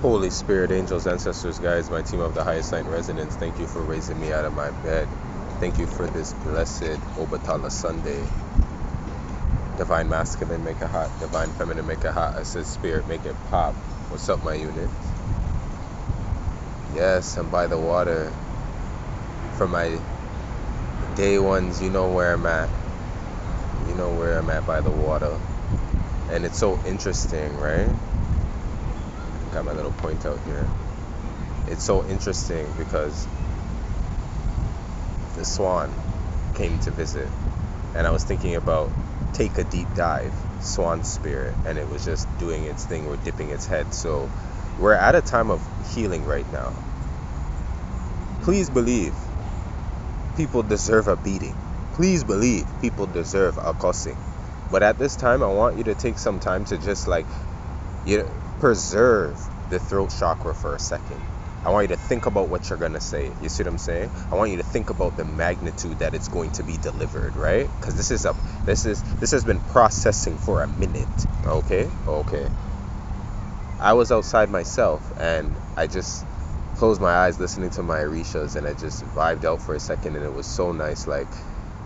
Holy Spirit, angels, ancestors, guides, my team of the highest light resonance, thank you for raising me out of my bed. Thank you for this blessed Obatala Sunday. Divine masculine, make it hot. Divine feminine, make it hot. I said spirit, make it pop. What's up, my unit? Yes, I'm by the water. For my day ones, you know where I'm at. You know where I'm at, by the water. And it's so interesting, right? Got my little point out here. It's so interesting because the swan came to visit, and I was thinking about take a deep dive, swan spirit, and it was just doing its thing, or dipping its head. So we're at a time of healing right now. Please believe people deserve a beating. Please believe people deserve a cussing. But at this time, I want you to take some time to just preserve the throat chakra for a second. I want you to think about what you're gonna say. You see what I'm saying? I want you to think about the magnitude that it's going to be delivered, right? Because this has been processing for a minute. Okay. I was outside myself, and I just closed my eyes listening to my Orishas, and I just vibed out for a second, and it was so nice. Like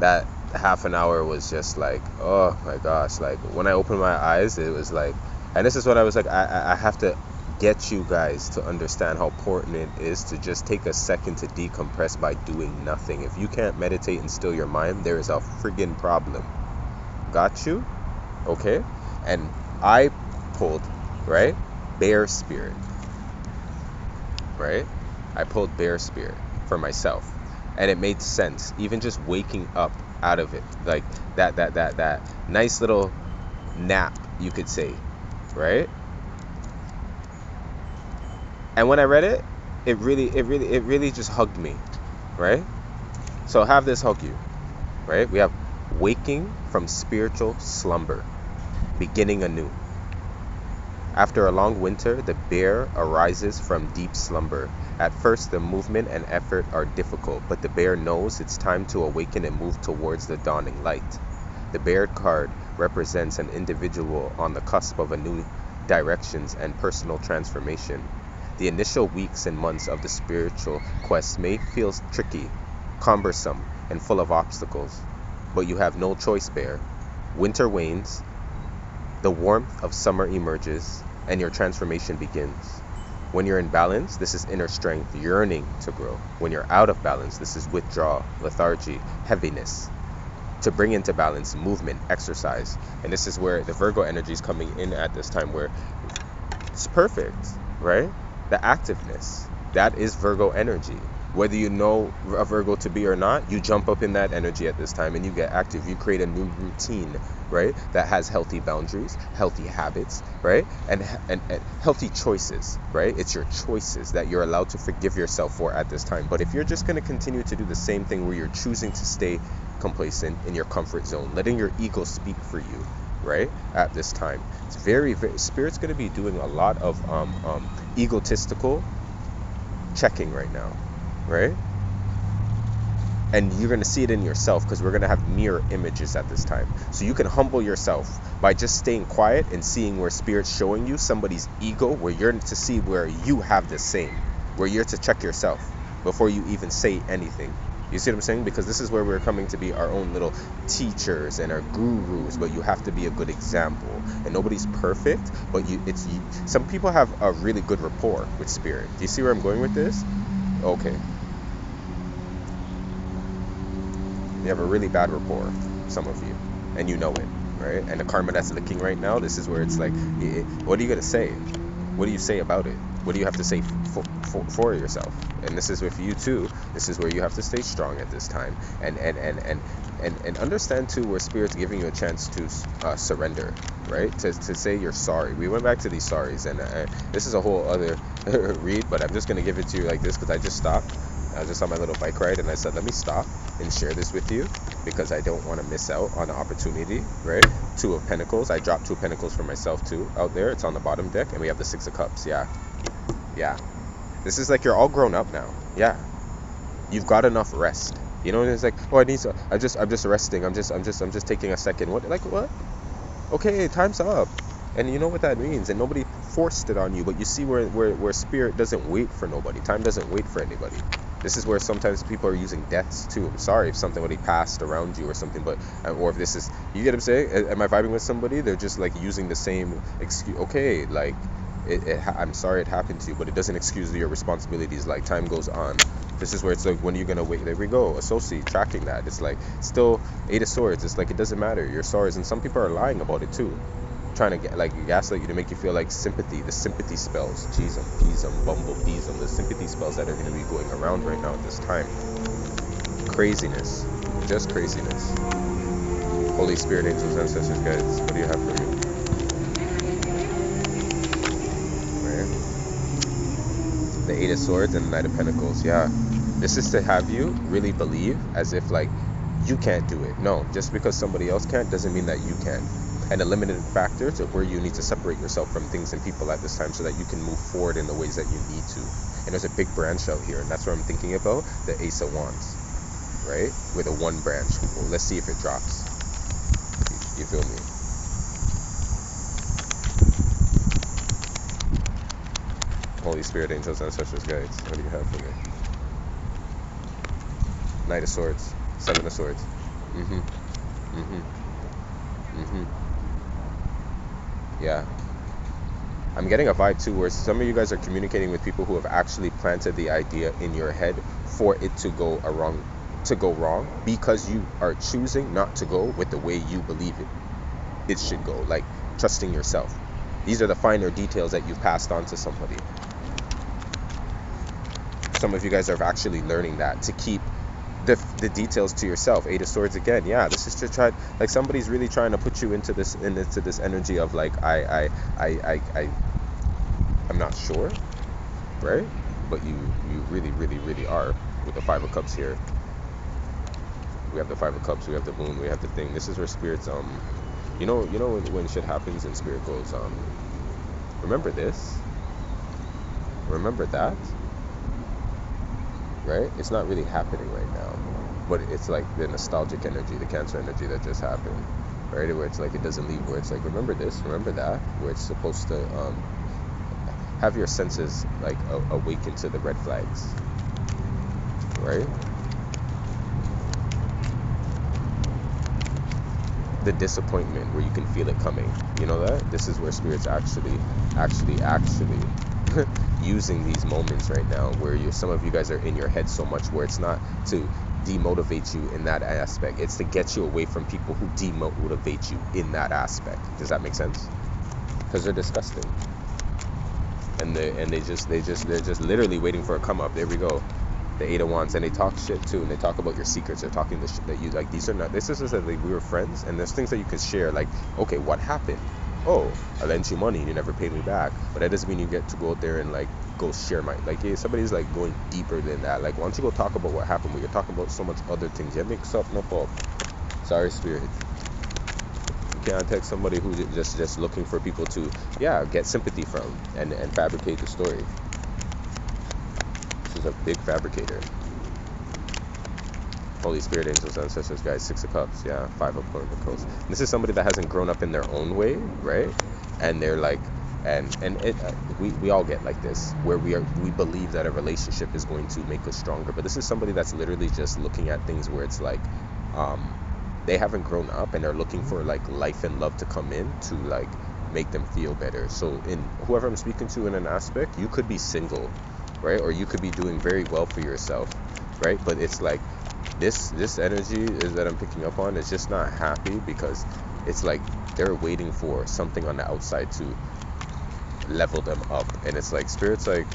that half an hour was just like, oh my gosh. Like when I opened my eyes, it was like, and this is what I was like, I have to get you guys to understand how important it is to just take a second to decompress by doing nothing. If you can't meditate and still your mind, there is a friggin' problem. Got you? Okay? And I pulled, right? Bear spirit. Right? I pulled bear spirit for myself. And it made sense. Even just waking up out of it. Like that nice little nap, you could say. Right? And when I read it, it really just hugged me, right? So have this hug you, right? We have waking from spiritual slumber, beginning anew. After a long winter, the bear arises from deep slumber. At first, the movement and effort are difficult, but the bear knows it's time to awaken and move towards the dawning light. The bear card represents an individual on the cusp of a new directions and personal transformation. The initial weeks and months of the spiritual quest may feel tricky, cumbersome, and full of obstacles, but you have no choice, bear. Winter wanes, the warmth of summer emerges, and your transformation begins. When you're in balance, this is inner strength, yearning to grow. When you're out of balance, this is withdrawal, lethargy, heaviness. To bring into balance, movement, exercise. And this is where the Virgo energy is coming in at this time, where it's perfect, right? The activeness, that is Virgo energy. Whether you know a Virgo to be or not, you jump up in that energy at this time and you get active. You create a new routine, right? That has healthy boundaries, healthy habits, right? And healthy choices, right? It's your choices that you're allowed to forgive yourself for at this time. But if you're just going to continue to do the same thing where you're choosing to stay complacent in your comfort zone, letting your ego speak for you, right? At this time, it's very Spirit's going to be doing a lot of egotistical checking right now, right? And you're going to see it in yourself, because we're going to have mirror images at this time. So you can humble yourself by just staying quiet and seeing where Spirit's showing you somebody's ego, where you're to see where you have the same, where you're to check yourself before you even say anything. You see what I'm saying? Because this is where we're coming to be our own little teachers and our gurus, but you have to be a good example. And nobody's perfect, but some people have a really good rapport with Spirit. Do you see where I'm going with this? Okay. You have a really bad rapport, some of you, and you know it, right? And the karma that's licking right now, this is where it's like, what are you going to say? What do you say about it? What do you have to say for yourself? And this is with you too. This is where you have to stay strong at this time, and understand too where Spirit's giving you a chance to surrender, right? To say you're sorry. We went back to these sorries, and this is a whole other read, but I'm just gonna give it to you like this because I just stopped. I was just on my little bike ride, and I said, let me stop and share this with you because I don't want to miss out on the opportunity, right? 2 of Pentacles. I dropped 2 of Pentacles for myself too out there. It's on the bottom deck, and we have the 6 of Cups. Yeah. This is like you're all grown up now. Yeah. You've got enough rest. You know, it's like, oh, I'm just resting. I'm just taking a second. What? Okay, time's up. And you know what that means. And nobody forced it on you. But you see where spirit doesn't wait for nobody. Time doesn't wait for anybody. This is where sometimes people are using deaths too. I'm sorry if something already passed around you or something, but or if this is, you get what I'm saying? Am I vibing with somebody? They're just like using the same excuse. Okay, like I'm sorry it happened to you, but it doesn't excuse your responsibilities. Like time goes on. This is where it's like, when are you gonna wait? There we go. Associate tracking that. It's like still 8 of Swords. It's like it doesn't matter. Your swords, and some people are lying about it too, trying to get like gaslight you to make you feel like sympathy. The sympathy spells, cheese them, peas them, bumble peas them. The sympathy spells that are going to be going around right now at this time. Craziness, just craziness. Holy Spirit, angels, ancestors, guides, what do you have for me? Right. The 8 of Swords and the Knight of Pentacles. Yeah, this is to have you really believe as if like you can't do it. No, just because somebody else can't doesn't mean that you can. And a limited factor to where you need to separate yourself from things and people at this time so that you can move forward in the ways that you need to. And there's a big branch out here, and that's what I'm thinking about, the Ace of Wands, right? With a 1 branch. Well, let's see if it drops. You feel me? Holy Spirit, angels, ancestors, guides, what do you have for me? Knight of Swords, 7 of Swords. Yeah, I'm getting a vibe too where some of you guys are communicating with people who have actually planted the idea in your head for it to go wrong, because you are choosing not to go with the way you believe it should go, like trusting yourself. These are the finer details that you've passed on to somebody. Some of you guys are actually learning that, to keep the details to yourself. 8 of Swords again. Yeah, this is to try, like somebody's really trying to put you into this energy of like I'm not sure, right? But you really are with the 5 of Cups here. We have the 5 of Cups, we have the Moon, we have the thing. This is where spirits you know when shit happens and spirit goes remember this, remember that, right? It's not really happening right now, but it's like the nostalgic energy, the Cancer energy that just happened, right? Where it's like it doesn't leave, where it's like remember this, remember that, where it's supposed to have your senses like awaken to the red flags, right? The disappointment where you can feel it coming, you know that? This is where spirits actually using these moments right now where some of you guys are in your head so much where it's not to demotivate you in that aspect, it's to get you away from people who demotivate you in that aspect. Does that make sense? Because they're disgusting, and they're just literally waiting for a come up. There we go. The 8 of Wands, and they talk shit too, and they talk about your secrets. They're talking the shit that you like. This is that like, we were friends, and there's things that you can share, like, okay, what happened? Oh, I lent you money and you never paid me back, but that doesn't mean you get to go out there and like go share my, like, yeah, somebody's like going deeper than that. Like, why don't you go talk about what happened? But you're talking about so much other things. Yeah, mix up, no fault. Sorry, spirit. You can't text somebody who's just looking for people to get sympathy from and fabricate the story. This is a big fabricator. Holy Spirit, angels, ancestors, guys, 6 of Cups, 5 of Pentacles. This is somebody that hasn't grown up in their own way, right? And they're like, we all get like this, where we believe that a relationship is going to make us stronger. But this is somebody that's literally just looking at things where it's like, they haven't grown up and they're looking for like life and love to come in to like make them feel better. So in whoever I'm speaking to in an aspect, you could be single, right? Or you could be doing very well for yourself, right? But it's like, this energy is that I'm picking up on is just not happy, because it's like they're waiting for something on the outside to level them up, and it's like spirits like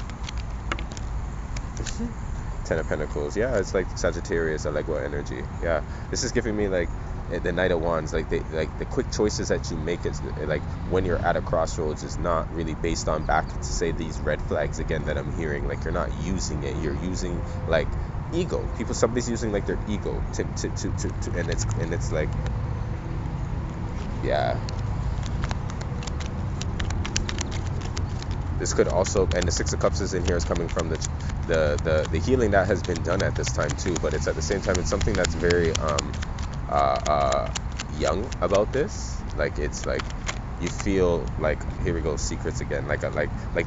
10 of Pentacles. It's like Sagittarius. I like what energy. This is giving me like the Knight of Wands, like the quick choices that you make is like when you're at a crossroads is not really based on back to say these red flags again that I'm hearing. Like, you're not using it, you're using like ego. Somebody's using like their ego to and it's like, this could also, and the 6 of Cups is in here, is coming from the healing that has been done at this time too, but it's at the same time it's something that's very young about this. Like, it's like you feel like, here we go, secrets again, like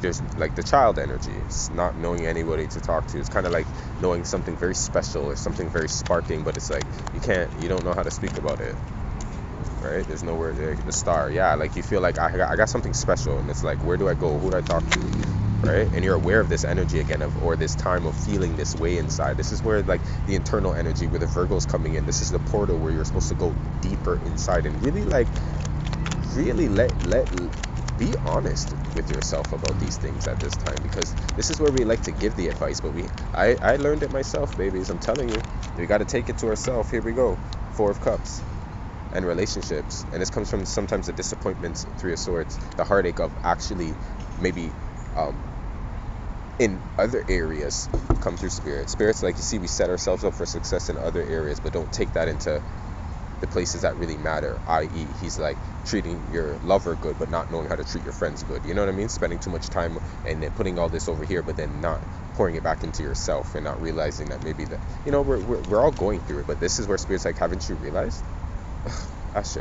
there's like the child energy. It's not knowing anybody to talk to. It's kind of like knowing something very special or something very sparking, but it's like you don't know how to speak about it, right? There's nowhere there. The star, yeah, like you feel like I got something special, and it's like, where do I go? Who do I talk to? Right? And you're aware of this energy again, or this time of feeling this way inside. This is where like the internal energy, where the Virgo's coming in. This is the portal where you're supposed to go deeper inside and really be honest with yourself about these things at this time, because this is where we like to give the advice, but I learned it myself, babies. I'm telling you, we got to take it to ourselves. Here we go. 4 of Cups and relationships, and this comes from sometimes the disappointments, 3 of Swords, the heartache of actually maybe in other areas come through spirits. Like, you see, we set ourselves up for success in other areas, but don't take that into the places that really matter, i.e. he's like treating your lover good but not knowing how to treat your friends good. You know what I mean? Spending too much time and then putting all this over here, but then not pouring it back into yourself, and not realizing that maybe that, we're all going through it, but this is where spirit's like, haven't you realized? Ashe.